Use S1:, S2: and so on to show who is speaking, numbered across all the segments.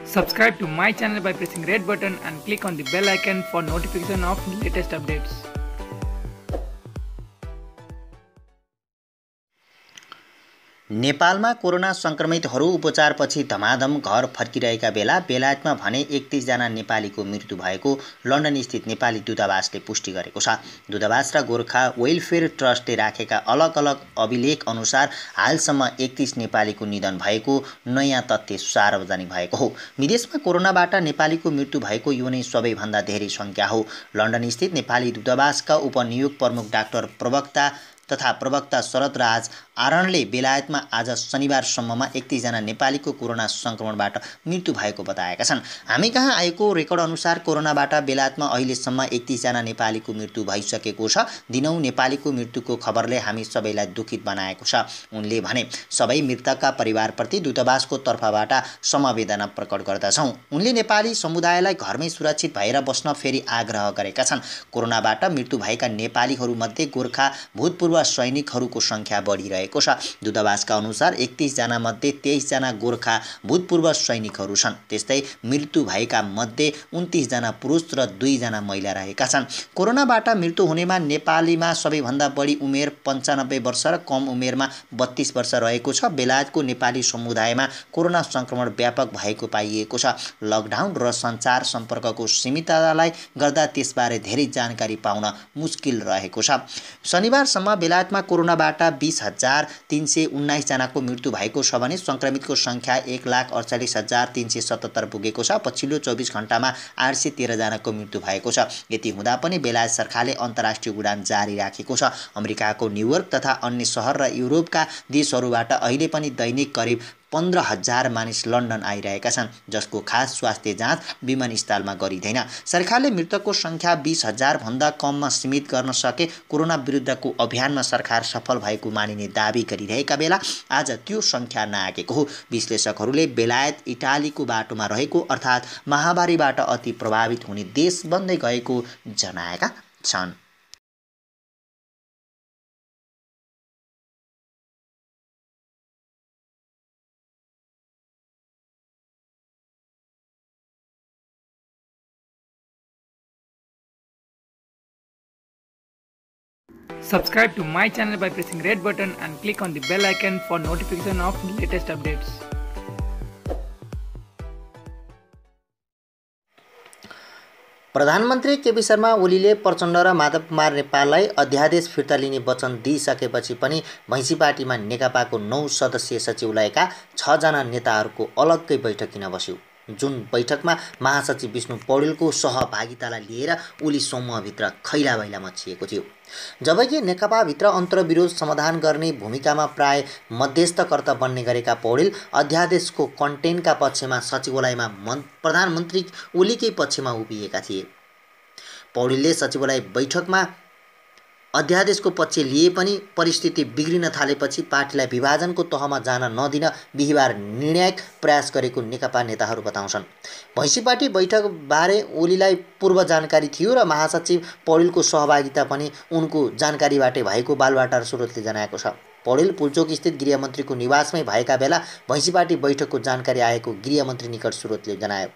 S1: Subscribe to my channel by pressing red button and click on the bell icon for notification of latest updates.
S2: नेपालमा corona संक्रमितहरू उपचारपछि धमाधम घर फर्किरहेका बेला बेलायतमा भने 31 जना नेपालीको मृत्यु भएको लन्डन स्थित नेपाली दूतावासले पुष्टि गरेको छ। दूतावास र गोर्खा वेलफेयर ट्रस्टले राखेका अलग-अलग अभिलेख अनुसार हालसम्म 31 नेपालीको निधन भएको नयाँ तथ्य सार्वजनिक भएको हो। विदेशमा कोरोनाबाट नेपालीको मृत्यु भएको यो नै सबैभन्दा धेरै संख्या हो। लन्डन स्थित नेपाली दूतावासका उपनियोजक प्रमुख डाक्टर प्रवक्ता शरदराज आरणले बेलायतमा आज शनिबारसम्ममा 31 जना नेपालीको कोरोना संक्रमणबाट मृत्यु भएको बताएका छन्। हामी कहाँ आएको रेकर्ड अनुसार कोरोनाबाट बेलायतमा अहिलेसम्म 31 जना नेपालीको मृत्यु भइसकेको छ। दिनौं नेपालीको मृत्युको खबरले हामी सबैलाई दुखित बनाएको छ। उनले भने सबै मृतकका परिवारप्रति दूतावासको तर्फबाट समवेदना प्रकट गर्दछौं। उनले नेपाली समुदायलाई घरमै सुरक्षित भएर बस्न फेरि आग्रह गरेका छन्। कोरोनाबाट मृत्यु भएका नेपालीहरूमध्ये गोर्खा भूतपूर्व सैनिकहरूको संख्या बढिरहेको छ। दूतावासका अनुसार 31 जना मध्ये 23 जना गोर्खा भूतपूर्व सैनिकहरू छन्। त्यस्तै मृत्यु भएका मध्ये 29 जना पुरुष र 2 जना महिला रहेका छन्। कोरोनाबाट मृत्यु हुनेमा नेपालीमा सबैभन्दा बढी उमेर 95 वर्ष र कम उमेरमा 32 वर्ष रहेको छ। बेलायतको नेपाली समुदायमा कोरोना संक्रमण व्यापक भएको पाइएको छ। लकडाउन र सञ्चार सम्पर्कको सीमिततालाई गर्दा त्यसबारे धेरै जानकारी पाउन मुस्किल रहेको छ। शनिबारसम्म बेलायतमा कोरोनाबाट 20,319 जनाको मृत्यु भएको छ भने संक्रमितको संख्या 1,48,377 पुगेको छ। पछिल्लो 24 घण्टामा 813 जनाको मृत्यु भएको छ। यति हुँदा पनि बेलायत सरकारले अन्तर्राष्ट्रिय उडान जारी राखेको छ। अमेरिकाको न्युयोर्क तथा अन्य सहर र युरोपका देशहरूबाट अहिले पनि दैनिक करिब 15,000 मानिस लन्डन आइरहेका छन्, जसको खास स्वास्थ्य जाँच विमानस्थलमा गरिँदैन। सरकारले मृतकको संख्या 20,000 भन्दा कममा सीमित गर्न सके कोरोना विरुद्धको अभियानमा सरकार सफल भएको मानिने दाबी गरिरहेका बेला आज त्यो संख्या नआगेको हो। विश्लेषकहरूले बेलायत इटालीको बाटोमा रहेको अर्थात् महामारीबाट अति प्रभावित हुने देश बन्दै गएको जनाएका छन्।
S1: Subscribe to my channel by pressing red button and click on the bell icon for notification of latest updates.
S2: प्रधानमन्त्री केपी शर्मा ओलीले प्रचण्ड र माधव कुमार नेपाललाई अध्यादेश फिर्ता लिने वचन दिइसकेपछि पनि भैँसी पार्टीमा नेकपाको 9 सदस्यीय सचिवालयका 6 जना नेताहरूको अलग्गै बैठक किन बस्यो। जुन बैठकमा महासचिव विष्णु पौडेलको सहभागितालाई लिएर ओली समूहभित्र खैलाबैला मचिएको थियो। जबकि नेकपाभित्र अन्तर्विरोध समाधान गर्ने भूमिकामा प्राय मध्यस्थकर्ता बन्ने गरेका पौडेल अध्यादेशको कन्टेन्टका पक्षमा सचिवालयमा प्रधानमन्त्री ओलीकै पक्षमा उभिएका थिए। पौडेलले सचिवालय बैठकमा अध्यादेशको पक्ष लिए पनि परिस्थिति बिग्रिन थालेपछि पार्टीलाई विभाजनको तहमा जान नदिन बिहिबार निर्णायक प्रयास गरेको नेकपा नेताहरू बताउँछन्। भैँसी पार्टी बैठकबारे ओलीलाई पूर्व जानकारी थियो र महासचिव पौडेलको सहभागिता पनि उनको जानकारीबाटै भएको बालुवाटार स्रोतले जनाएको छ। पौडेल पुल्चोक स्थित गृहमन्त्रीको निवासमै भएका बेला भैँसी पार्टी बैठकको जानकारी आएको गृहमन्त्री निकट स्रोतले जनायो।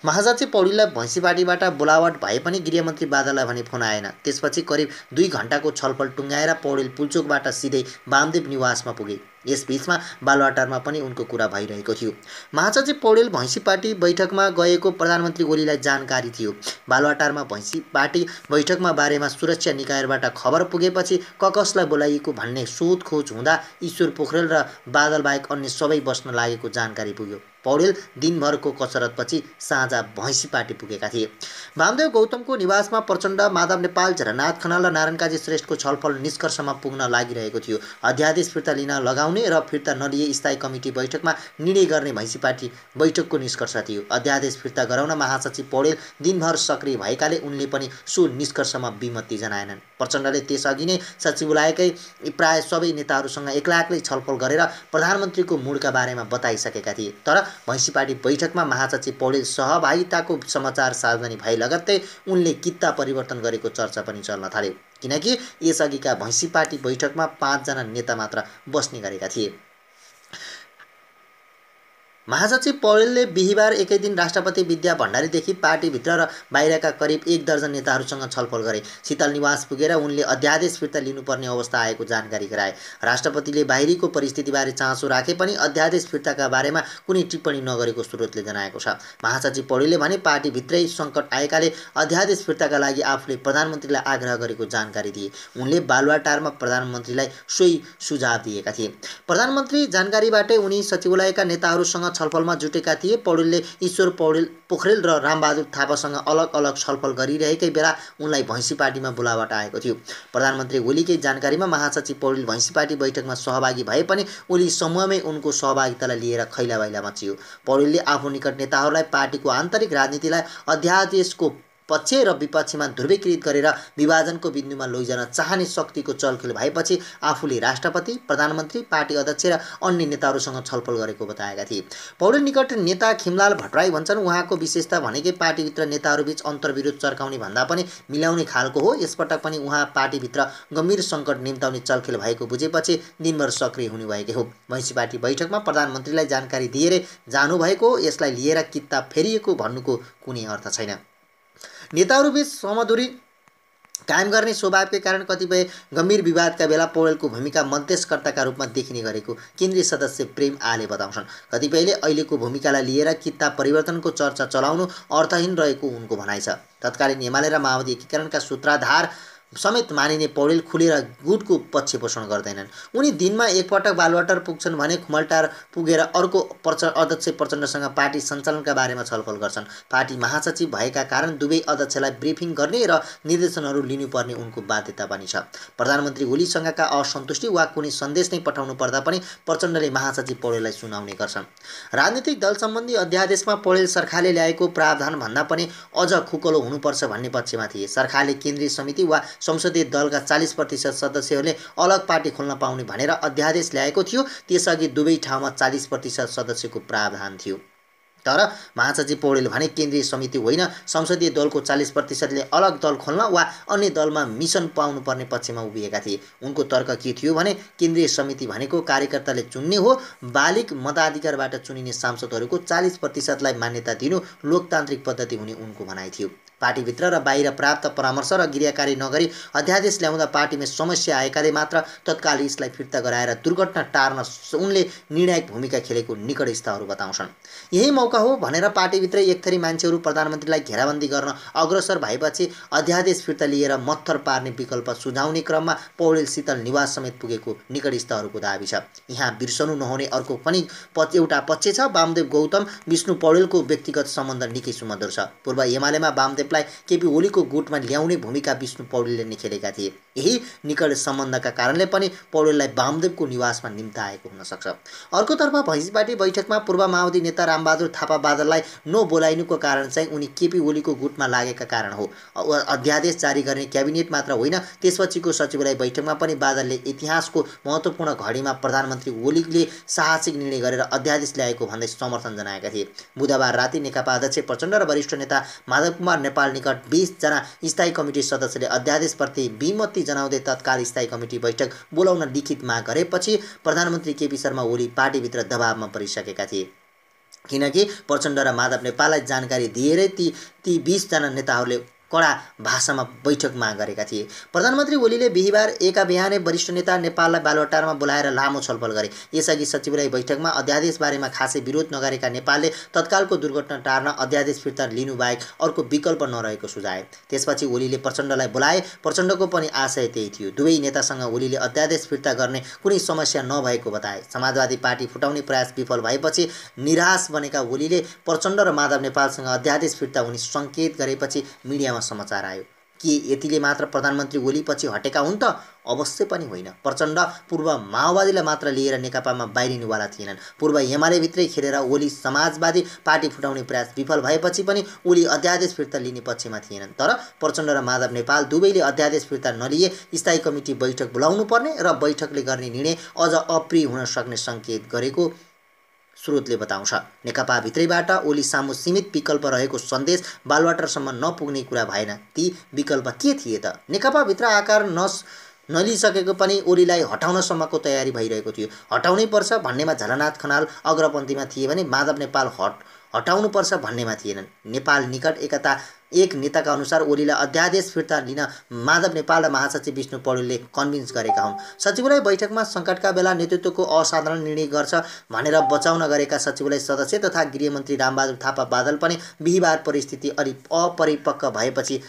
S2: महासचिव पौडेललाई भैँसी पार्टीबाट बोलावट भए पनि गृहमन्त्री बादललाई भने फोन आएन। त्यसपछि करिब 2 घण्टाको छलफल टुङ्गाएर पौडेल पुल्चोकबाट सिधै वामदेव निवासमा पुगे। यसबीचमा बालुवाटारमा पनि उनको कुरा भइरहेको थियो। महासचिव पौडेल भैँसी पार्टी बैठकमा गएको प्रधानमन्त्री ओलीलाई जानकारी थियो। बालुवाटारमा भैँसी पार्टी बैठकमा बारेमा सुरक्षा निकायबाट खबर पुगेपछि कसलाई बोलाइएको भन्ने सोधखोज हुँदा ईश्वर पोखरेल र बादलबाहेक अन्य सबै बस्न लागेको जानकारी पुग्यो। पौडेल दिनभरको कसरतपछि साँझ भैँसी पार्टी पुगेका थिए। वामदेव गौतमको निवासमा प्रचण्ड, माधव नेपाल, झरनाथ खनाल र नारायण काजी श्रेष्ठको छलफल निष्कर्षमा पुग्न लागिरहेको थियो। अध्यादेश फिर्ता लिन लगाउने र फिर्ता नलिए स्थायी कमिटी बैठकमा निर्णय गर्ने भैँसी पार्टी बैठकको निष्कर्ष थियो। अध्यादेश फिर्ता गराउन महासचिव पौडेल दिनभर सक्रिय भएकाले उनले पनि सो निष्कर्षमा विमति जनाएनन्। प्रचण्डले त्यसअघि नै सचिवालयकै प्राय सबै नेताहरूसँग एक्लै छलफल गरेर प्रधानमन्त्रीको मुडका बारेमा बताइसकेका थिए। तर भैँसी पार्टी बैठकमा महासचिव पौडेल सहभागिताको समाचार सार्वजनिक भए लगत्तै उनले कित्ता परिवर्तन गरेको चर्चा पनि चल्न थाल्यो। किनकि यसअघिका भैँसी पार्टी बैठकमा 5 जना नेता मात्र बस्ने गरेका थिए। महासचिव पौडेलले बिहिबार एकै दिन राष्ट्रपति विद्या भण्डारीदेखि पार्टीभित्र र बाहिरका करिब 1 दर्जन नेताहरूसँग छलफल गरे। शीतल निवास पुगेर उनले अध्यादेश फिर्ता लिनुपर्ने अवस्था आएको जानकारी गराए। राष्ट्रपतिले बाहिरीको परिस्थितिबारे चासो राखे पनि अध्यादेश फिर्ताका बारेमा कुनै टिप्पणी नगरेको स्रोतले जनाएको छ। महासचिव पौडेलले भने पार्टीभित्रै सङ्कट आएकाले अध्यादेश फिर्ताका लागि आफूले प्रधानमन्त्रीलाई आग्रह गरेको जानकारी दिए। उनले बालुवाटारमा प्रधानमन्त्रीलाई सोही सुझाव दिएका थिए। प्रधानमन्त्री जानकारीबाटै उनी सचिवालयका नेताहरूसँग छलफलमा जुटेका थिए। पौडेलले ईश्वर पोखरेल र रामबहादुर थापासँग अलग अलग छलफल गरिरहेकै बेला उनलाई भैँसी पार्टीमा बोलावट आएको थियो। प्रधानमन्त्री ओलीकै जानकारीमा महासचिव पौडेल भैँसी पार्टी बैठकमा सहभागी भए पनि ओली समूहमै उनको सहभागितालाई लिएर खैलाबैला मचियो। पौडेलले आफू निकट नेताहरूलाई पार्टीको आन्तरिक राजनीतिलाई अध्यादेशको पक्ष र विपक्षमा ध्रुवीकृत गरेर विभाजनको बिन्दुमा लैजान चाहने शक्तिको चलखेल भएपछि आफूले राष्ट्रपति, प्रधानमन्त्री, पार्टी अध्यक्ष र अन्य नेताहरूसँग छलफल गरेको बताएका थिए। पौडेल निकट नेता खिमलाल भट्टराई भन्छन्, उहाँको विशेषता भनेकै पार्टीभित्र नेताहरूबीच अन्तर्विरोध चर्काउने भन्दा पनि मिलाउने खालको हो। यसपटक पनि उहाँ पार्टीभित्र गम्भीर सङ्कट निम्ताउने चलखेल भएको बुझेपछि दिनभर सक्रिय हुनुभएकै हो। भैँसी पार्टी बैठकमा प्रधानमन्त्रीलाई जानकारी दिएरै जानुभएको हो। यसलाई लिएर किताब फेरिएको भन्नुको कुनै अर्थ छैन। नेताहरूबीच समदूरी कायम गर्ने स्वभावकै कारण कतिपय गम्भीर विवादका बेला पौडेलको भूमिका मध्यस्थकर्ताका रूपमा देखिने गरेको केन्द्रीय सदस्य प्रेम आले बताउँछन्। कतिपयले अहिलेको भूमिकालाई लिएर किताब परिवर्तनको चर्चा चलाउनु अर्थहीन रहेको उनको भनाइ छ। तत्कालीन एमाले र माओवादी एकीकरणका सूत्रधार समेत मानिने पौडेल खुलेर गुटको पक्ष पोषण गर्दैनन्। उनी दिनमा एकपटक बालुवाटार पुग्छन् भने खुमलटार पुगेर अर्को अध्यक्ष प्रचण्डसँग पार्टी सञ्चालनका बारेमा छलफल गर्छन्। पार्टी महासचिव भएका कारण दुवै अध्यक्षलाई ब्रिफिङ गर्ने र निर्देशनहरू लिनुपर्ने उनको बाध्यता पनि छ। प्रधानमन्त्री ओलीसँगका असन्तुष्टि वा कुनै सन्देश नै पठाउनु पर्दा पनि प्रचण्डले महासचिव पौडेललाई सुनाउने गर्छन्। राजनीतिक दल सम्बन्धी अध्यादेशमा पौडेल सरकारले ल्याएको प्रावधान भन्दा पनि अझ खुकलो हुनुपर्छ भन्ने पक्षमा थिए। सरकारले केन्द्रीय समिति वा संसदीय दलका 40% सदस्यहरूले अलग पार्टी खोल्न पाउने भनेर अध्यादेश ल्याएको थियो। त्यसअघि दुवै ठाउँमा 40% सदस्यको प्रावधान थियो। तर महासचिव पौडेल भने केन्द्रीय समिति होइन, संसदीय दलको 40%ले अलग दल खोल्न वा अन्य दलमा मिसन पाउनुपर्ने पक्षमा उभिएका थिए। उनको तर्क के थियो भने केन्द्रीय समिति भनेको कार्यकर्ताले चुन्ने हो। बालिग मताधिकारबाट चुनिने सांसदहरूको 40%लाई मान्यता दिनु लोकतान्त्रिक पद्धति हुने उनको भनाइ थियो। पार्टीभित्र र बाहिर प्राप्त परामर्श र गृहकार्य नगरी अध्यादेश ल्याउँदा पार्टीमा समस्या आएकाले मात्र तत्काल यसलाई फिर्ता गराएर दुर्घटना टार्न उनले निर्णायक भूमिका खेलेको निकटस्थहरू बताउँछन्। यही मौका हो भनेर पार्टीभित्रै एकथरी मान्छेहरू प्रधानमन्त्रीलाई घेराबन्दी गर्न अग्रसर भएपछि अध्यादेश फिर्ता लिएर मत्थर पार्ने विकल्प सुझाउने क्रममा पौडेल शीतल निवास समेत पुगेको निकटस्थहरूको दाबी छ। यहाँ बिर्सनु नहुने अर्को पनि एउटा पक्ष छ। वामदेव गौतम विष्णु पौडेलको व्यक्तिगत सम्बन्ध निकै सुमधुर छ। पूर्व एमालेमा वामदेवलाई केपी ओलीको गुटमा ल्याउने भूमिका विष्णु पौडेलले नै खेलेका थिए। यही निकट सम्बन्धका कारणले पनि पौडेललाई वामदेवको निवासमा निम्ताएको हुन सक्छ। अर्कोतर्फ भैँसी पार्टी बैठकमा पूर्व माओवादी नेता रामबहादुर थापा बादललाई नबोलाइनुको कारण चाहिँ उनी केपी ओलीको गुटमा लागेका कारण हो। अध्यादेश जारी गर्ने क्याबिनेट मात्र होइन, त्यसपछिको सचिवालय बैठकमा पनि बादलले इतिहासको महत्त्वपूर्ण घडीमा प्रधानमन्त्री ओलीले साहसिक निर्णय गरेर अध्यादेश ल्याएको भन्दै समर्थन जनाएका थिए। बुधबार राति नेकपा अध्यक्ष प्रचण्ड र वरिष्ठ नेता माधव कुमार नेपाल निकट 20 जना स्थायी कमिटी सदस्यले अध्यादेशप्रति विमति जनाउँदै तत्काल स्थायी कमिटी बैठक बोलाउन लिखित माग गरेपछि प्रधानमन्त्री केपी शर्मा ओली पार्टीभित्र दबावमा परिसकेका थिए। किनकि प्रचण्ड र माधव नेपाललाई जानकारी दिएरै ती 20 जना नेताहरूले कडा भाषामा बैठक माग गरेका थिए। प्रधानमन्त्री ओलीले बिहिबार एका बिहानै वरिष्ठ नेता नेपाललाई बालुवाटारमा बोलाएर लामो छलफल गरे। यसअघि सचिवालय बैठकमा अध्यादेश बारेमा खासै विरोध नगरेका नेपालले तत्कालको दुर्घटना टार्न अध्यादेश फिर्ता लिनुबाहेक अर्को विकल्प नरहेको सुझाए। त्यसपछि ओलीले प्रचण्डलाई बोलाए। प्रचण्डको पनि आशय त्यही थियो। दुवै नेतासँग ओलीले अध्यादेश फिर्ता गर्ने कुनै समस्या नभएको बताए। समाजवादी पार्टी फुटाउने प्रयास विफल भएपछि निराश बनेका ओलीले प्रचण्ड र माधव नेपालसँग अध्यादेश फिर्ता हुने सङ्केत गरेपछि मिडियामा समाचार आयो। के यतिले मात्र प्रधानमन्त्री ओली पछि हटेका हुन् त? अवश्य पनि होइन। प्रचण्ड पूर्व माओवादीलाई मात्र लिएर नेकपामा बाहिरिनुवाला थिएनन्। पूर्व एमाले भित्रै खेलेर ओली समाजवादी पार्टी फुटाउने प्रयास विफल भएपछि पनि ओली अध्यादेश फिर्ता लिने पक्षमा थिएनन्। तर प्रचण्ड र माधव नेपाल दुवैले अध्यादेश फिर्ता नलिए स्थायी कमिटी बैठक बोलाउनु पर्ने र बैठकले गर्ने निर्णय अझ अप्रिय हुन सक्ने सङ्केत गरेको स्रोतले बताउँछ। नेकपा भित्रैबाट ओली सामु सीमित विकल्प रहेको सन्देश बालुवाटारसम्म नपुग्ने कुरा भएन। ती विकल्प के थिए त? नेकपा भित्र आकार नलिइसकेको पनि ओलीलाई हटाउनसम्मको तयारी भइरहेको थियो। हटाउनै पर्छ भन्नेमा झलनाथ खनाल अग्रपन्थीमा थिए भने माधव नेपाल हटाउनुपर्छ भन्नेमा थिएनन्। नेपाल निकट एक नेताका अनुसार ओलीलाई अध्यादेश फिर्ता लिन माधव नेपाल र महासचिव विष्णु पौडेलले कन्भिन्स गरेका हुन्। सचिवालय बैठकमा सङ्कटका बेला नेतृत्वको असाधारण निर्णय गर्छ भनेर बचाउन गरेका सचिवालय सदस्य तथा गृहमन्त्री रामबहादुर थापा बादल पनि बिहिबार परिस्थिति अलि अपरिपक्व भएपछि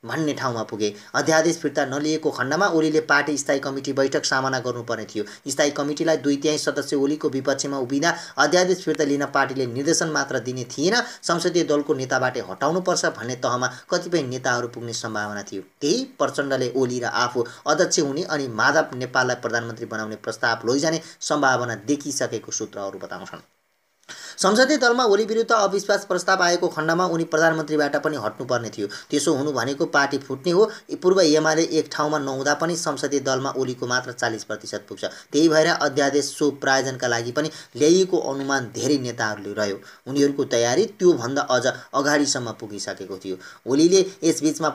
S2: भन्ने ठाउँमा पुगे। अध्यादेश फिर्ता नलिएको खण्डमा ओलीले पार्टी स्थायी कमिटी बैठक सामना गर्नुपर्ने थियो। स्थायी कमिटीलाई 2/3 सदस्य ओलीको विपक्षमा उभिँदा अध्यादेश फिर्ता लिन पार्टीले निर्देशन मात्र दिने थिएन, संसदीय दलको नेताबाटै हटाउनुपर्छ भन्ने तहमा कतिपय नेताहरू पुग्ने सम्भावना थियो। त्यही प्रचण्डले ओली र आफू अध्यक्ष हुने अनि माधव नेपाललाई प्रधानमन्त्री बनाउने प्रस्ताव लैजाने सम्भावना देखिसकेको सूत्रहरू बताउँछन्। संसदीय दलमा ओली विरुद्ध अविश्वास प्रस्ताव आएको खण्डमा उनी प्रधानमन्त्रीबाट पनि हट्नुपर्ने थियो। त्यसो हुनु भनेको पार्टी फुट्ने हो। पूर्व एमाले एक ठाउँमा नहुँदा पनि संसदीय दलमा ओलीको मात्र 40% पुग्छ। त्यही भएर अध्यादेश सो प्रायोजनका लागि पनि ल्याइएको अनुमान धेरै नेताहरूले रह्यो। उनीहरूको तयारी त्योभन्दा अझ अगाडिसम्म पुगिसकेको थियो। ओलीले यसबीचमा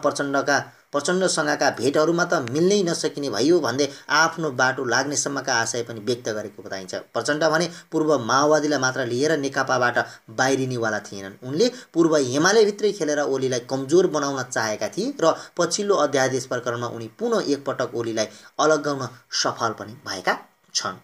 S2: प्रचण्डसँगका भेटहरूमा त मिल्नै नसकिने भयो भन्दै आफ्नो बाटो लाग्नेसम्मका आशय पनि व्यक्त गरेको बताइन्छ। प्रचण्ड भने पूर्व माओवादीलाई मात्र लिएर नेकपाबाट बाहिरिनेवाला थिएनन्। उनले पूर्व एमालेभित्रै खेलेर ओलीलाई कमजोर बनाउन चाहेका थिए र पछिल्लो अध्यादेश प्रकरणमा उनी पुनः एकपटक ओलीलाई अलगाउन सफल पनि भएका छन्।